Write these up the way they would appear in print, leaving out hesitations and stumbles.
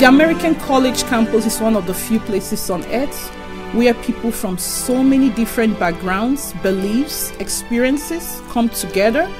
The American college campus is one of the few places on earth where people from so many different backgrounds, beliefs, experiences come together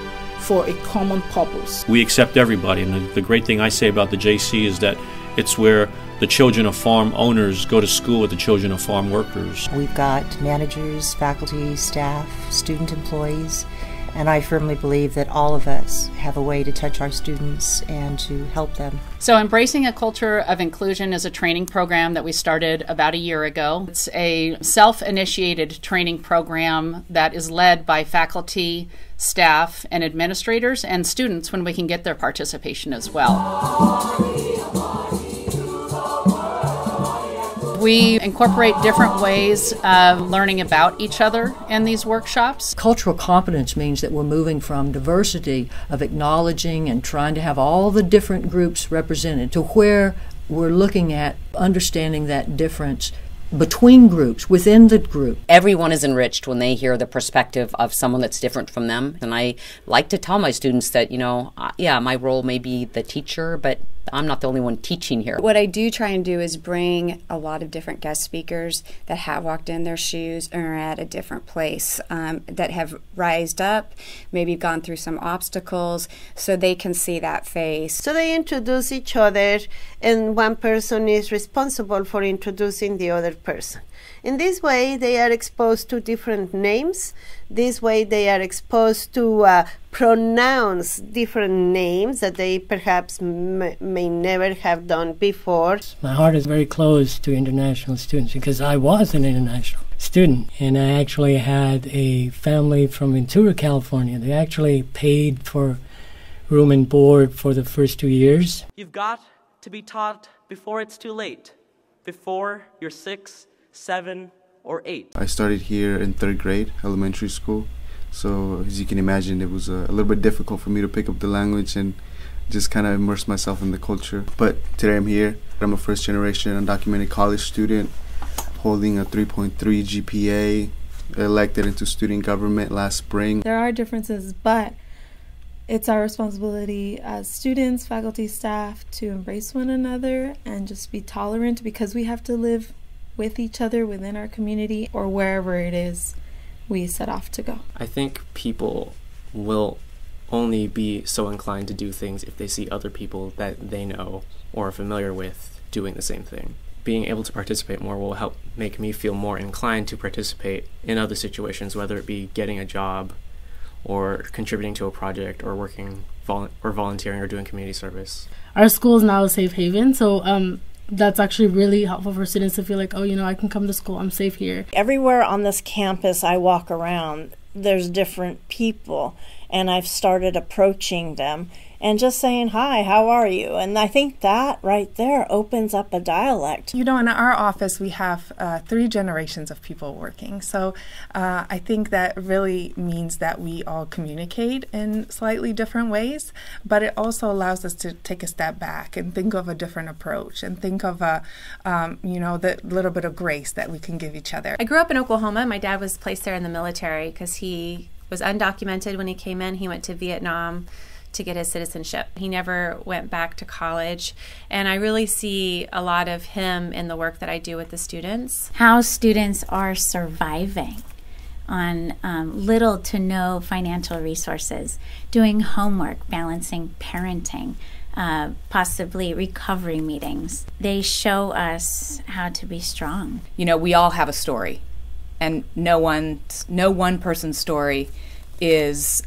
for a common purpose. We accept everybody, and the great thing I say about the JC is that it's where the children of farm owners go to school with the children of farm workers. We've got managers, faculty, staff, student employees, and I firmly believe that all of us have a way to touch our students and to help them. So Embracing a Culture of Inclusion is a training program that we started about a year ago. It's a self-initiated training program that is led by faculty, staff, and administrators, and students when we can get their participation as well. We incorporate different ways of learning about each other in these workshops. Cultural competence means that we're moving from diversity of acknowledging and trying to have all the different groups represented to where we're looking at understanding that difference between groups, within the group. Everyone is enriched when they hear the perspective of someone that's different from them. And I like to tell my students that, yeah, my role may be the teacher, but I'm not the only one teaching here. What I do try and do is bring a lot of different guest speakers that have walked in their shoes and are at a different place, that have rised up, maybe gone through some obstacles, so they can see that face. So they introduce each other, and one person is responsible for introducing the other person. In this way, they are exposed to different names. This way, they are exposed to pronounce different names that they perhaps may never have done before. My heart is very close to international students because I was an international student, and I actually had a family from Ventura, California. They actually paid for room and board for the first 2 years. You've got to be taught before it's too late, before you're 6, 7, or 8. I started here in 3rd grade, elementary school. So as you can imagine, it was a little bit difficult for me to pick up the language and just kind of immerse myself in the culture. But today I'm here. I'm a first-generation undocumented college student holding a 3.3 GPA, elected into student government last spring. There are differences, but it's our responsibility as students, faculty, staff to embrace one another and just be tolerant, because we have to live with each other within our community or wherever it is we set off to go. I think people will only be so inclined to do things if they see other people that they know or are familiar with doing the same thing. Being able to participate more will help make me feel more inclined to participate in other situations, whether it be getting a job or contributing to a project or working or volunteering or doing community service. Our school is now a safe haven, so that's actually really helpful for students to feel like, oh, I can come to school, I'm safe here. Everywhere on this campus I walk around, there's different people, and I've started approaching them and just saying, hi, how are you? And I think that right there opens up a dialect. In our office we have 3 generations of people working. So I think that really means that we all communicate in slightly different ways, but it also allows us to take a step back and think of a different approach and think of the little bit of grace that we can give each other. I grew up in Oklahoma. My dad was placed there in the military because he was undocumented when he came in. He went to Vietnam to get his citizenship. He never went back to college, and I really see a lot of him in the work that I do with the students. How students are surviving on little to no financial resources, doing homework, balancing parenting, possibly recovery meetings. They show us how to be strong. We all have a story, and no one person's story is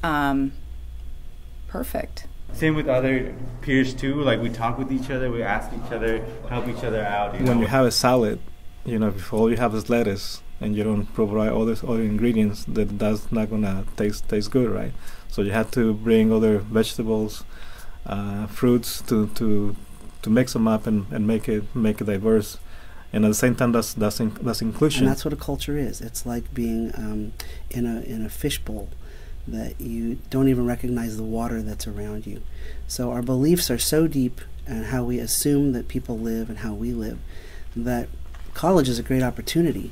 perfect. Same with other peers too. Like, we talk with each other, we ask each other, help each other out. When you have a salad, if all you have is lettuce and you don't provide all these other ingredients, that's not gonna taste good, right? So you have to bring other vegetables, fruits to mix them up and make it diverse. And at the same time, that's inclusion. And that's what a culture is. It's like being in a fishbowl, that you don't even recognize the water that's around you. So our beliefs are so deep and how we assume that people live and how we live, that college is a great opportunity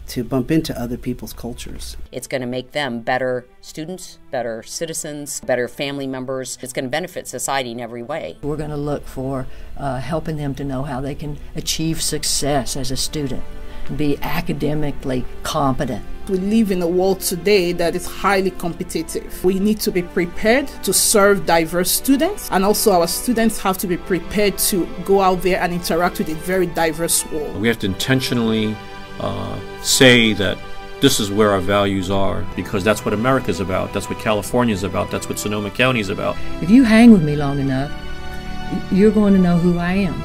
to bump into other people's cultures. It's going to make them better students, better citizens, better family members. It's going to benefit society in every way. We're going to look for helping them to know how they can achieve success as a student, be academically competent. We live in a world today that is highly competitive. We need to be prepared to serve diverse students, and also our students have to be prepared to go out there and interact with a very diverse world. We have to intentionally say that this is where our values are, because that's what America's about, that's what California's about, that's what Sonoma County's about. If you hang with me long enough, you're going to know who I am.